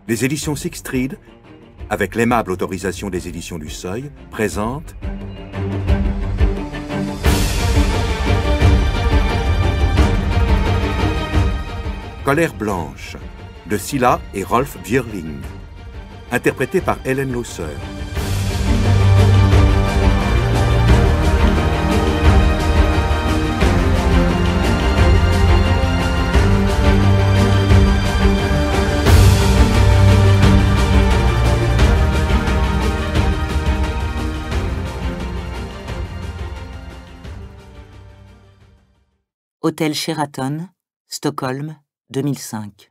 Les éditions Sixtreed, avec l'aimable autorisation des éditions du Seuil, présentent Colère blanche de Scylla et Rolf Björling, interprété par Hélène Lausser. Hôtel Sheraton, Stockholm, 2005.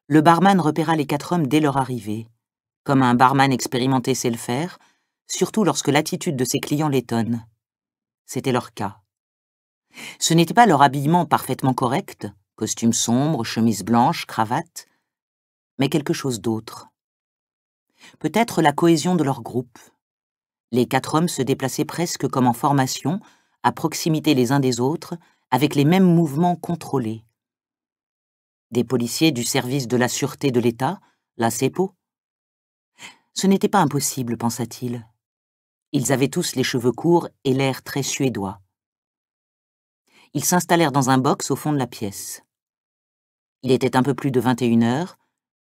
Le barman repéra les 4 hommes dès leur arrivée, comme un barman expérimenté sait le faire, surtout lorsque l'attitude de ses clients l'étonne. C'était leur cas. Ce n'était pas leur habillement parfaitement correct, costume sombre, chemise blanche, cravate, mais quelque chose d'autre. Peut-être la cohésion de leur groupe. Les 4 hommes se déplaçaient presque comme en formation, à proximité les uns des autres, avec les mêmes mouvements contrôlés. Des policiers du service de la sûreté de l'État, la SEPO. Ce n'était pas impossible, pensa-t-il. Ils avaient tous les cheveux courts et l'air très suédois. Ils s'installèrent dans un box au fond de la pièce. Il était un peu plus de 21 heures,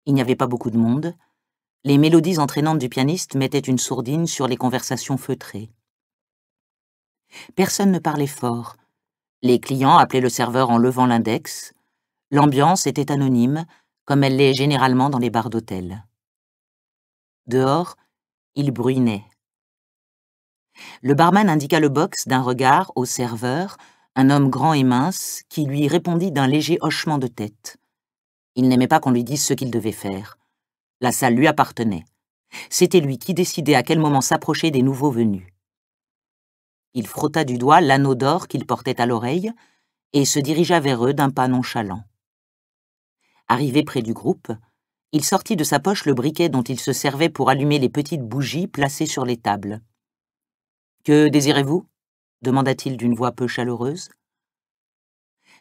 il n'y avait pas beaucoup de monde, les mélodies entraînantes du pianiste mettaient une sourdine sur les conversations feutrées. Personne ne parlait fort. Les clients appelaient le serveur en levant l'index. L'ambiance était anonyme, comme elle l'est généralement dans les bars d'hôtel. Dehors, il bruinait. Le barman indiqua le box d'un regard au serveur, un homme grand et mince, qui lui répondit d'un léger hochement de tête. Il n'aimait pas qu'on lui dise ce qu'il devait faire. La salle lui appartenait. C'était lui qui décidait à quel moment s'approcher des nouveaux venus. Il frotta du doigt l'anneau d'or qu'il portait à l'oreille et se dirigea vers eux d'un pas nonchalant. Arrivé près du groupe, il sortit de sa poche le briquet dont il se servait pour allumer les petites bougies placées sur les tables. « Que désirez-vous » demanda-t-il d'une voix peu chaleureuse.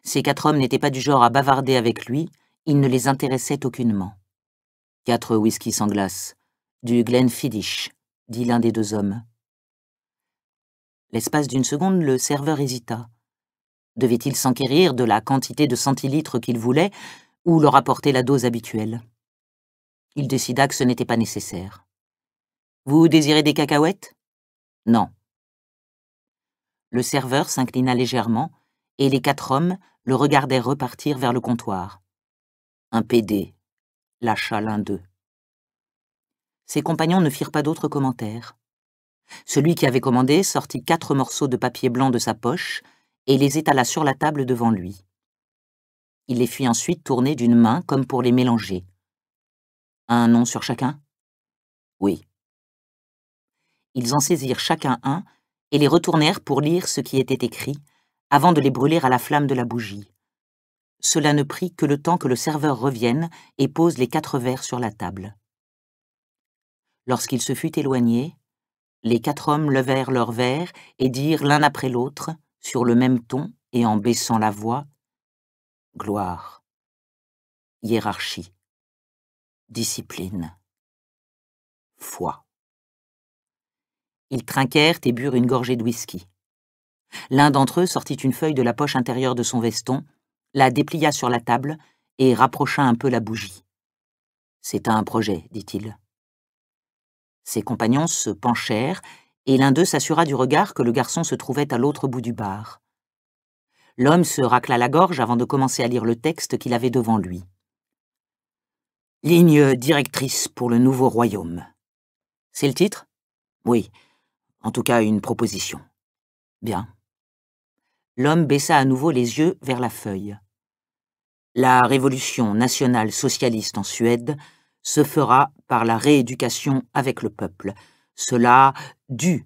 Ces 4 hommes n'étaient pas du genre à bavarder avec lui, il ne les intéressait aucunement. 4 whisky sans glace, du Glenfiddich, dit l'un des 2 hommes. L'espace d'une seconde, le serveur hésita. Devait-il s'enquérir de la quantité de centilitres qu'il voulait ou leur apporter la dose habituelle? Il décida que ce n'était pas nécessaire. « Vous désirez des cacahuètes ?»« Non. » Le serveur s'inclina légèrement et les 4 hommes le regardèrent repartir vers le comptoir. « Un PD », lâcha l'un d'eux. Ses compagnons ne firent pas d'autres commentaires. Celui qui avait commandé sortit 4 morceaux de papier blanc de sa poche et les étala sur la table devant lui. Il les fit ensuite tourner d'une main comme pour les mélanger. Un nom sur chacun? Oui. Ils en saisirent chacun un et les retournèrent pour lire ce qui était écrit, avant de les brûler à la flamme de la bougie. Cela ne prit que le temps que le serveur revienne et pose les 4 verres sur la table. Lorsqu'il se fut éloigné, les 4 hommes levèrent leurs verres et dirent l'un après l'autre, sur le même ton et en baissant la voix, « Gloire, hiérarchie, discipline, foi. » Ils trinquèrent et burent une gorgée de whisky. L'un d'entre eux sortit une feuille de la poche intérieure de son veston, la déplia sur la table et rapprocha un peu la bougie. « C'est un projet, dit-il. » Ses compagnons se penchèrent, et l'un d'eux s'assura du regard que le garçon se trouvait à l'autre bout du bar. L'homme se racla la gorge avant de commencer à lire le texte qu'il avait devant lui. « Ligne directrice pour le nouveau royaume. » C'est le titre? Oui, en tout cas une proposition. Bien. L'homme baissa à nouveau les yeux vers la feuille. La révolution nationale socialiste en Suède se fera par la rééducation avec le peuple. Cela dû.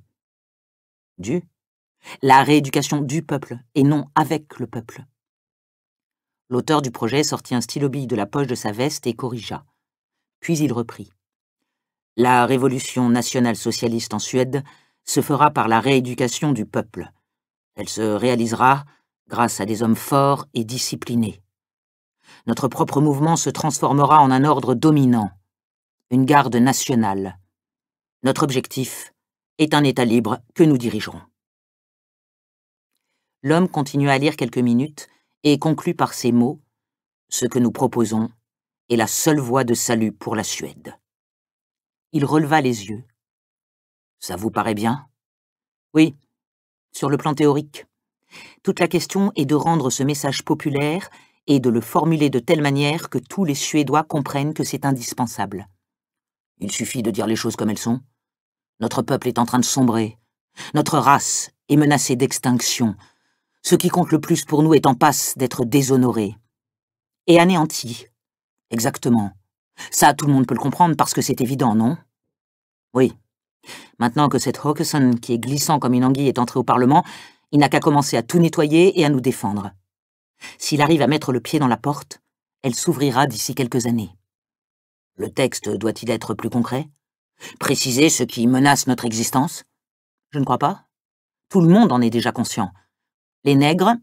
La rééducation du peuple, et non avec le peuple. L'auteur du projet sortit un stylo-bille de la poche de sa veste et corrigea. Puis il reprit. La révolution nationale socialiste en Suède se fera par la rééducation du peuple. Elle se réalisera grâce à des hommes forts et disciplinés. Notre propre mouvement se transformera en un ordre dominant, une garde nationale. Notre objectif est un État libre que nous dirigerons. L'homme continua à lire quelques minutes et conclut par ces mots « Ce que nous proposons est la seule voie de salut pour la Suède. » Il releva les yeux. « Ça vous paraît bien ? » ?»« Oui, sur le plan théorique. Toute la question est de rendre ce message populaire et de le formuler de telle manière que tous les Suédois comprennent que c'est indispensable. Il suffit de dire les choses comme elles sont. Notre peuple est en train de sombrer. Notre race est menacée d'extinction. Ce qui compte le plus pour nous est en passe d'être déshonoré. Et anéanti. Exactement. Ça, tout le monde peut le comprendre parce que c'est évident, non? Oui. Maintenant que cette Håkansson, qui est glissant comme une anguille, est entrée au Parlement, il n'a qu'à commencer à tout nettoyer et à nous défendre. S'il arrive à mettre le pied dans la porte, elle s'ouvrira d'ici quelques années. Le texte doit-il être plus concret? Préciser ce qui menace notre existence? Je ne crois pas. Tout le monde en est déjà conscient. Les nègres,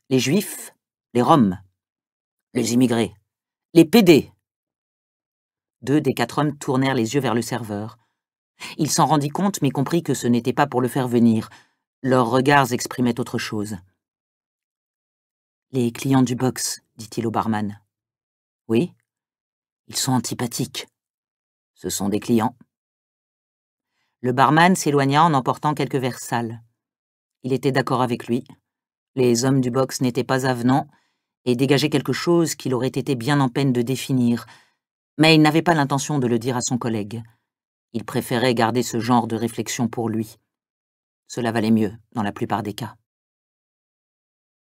les juifs, les roms, les immigrés, les PD. 2 des 4 hommes tournèrent les yeux vers le serveur. Il s'en rendit compte, mais comprit que ce n'était pas pour le faire venir. Leurs regards exprimaient autre chose. « Les clients du box, dit-il au barman. »« Oui, ils sont antipathiques. Ce sont des clients. » Le barman s'éloigna en emportant quelques verres sales. Il était d'accord avec lui. Les hommes du box n'étaient pas avenants et dégageaient quelque chose qu'il aurait été bien en peine de définir, mais il n'avait pas l'intention de le dire à son collègue. Il préférait garder ce genre de réflexion pour lui. Cela valait mieux dans la plupart des cas.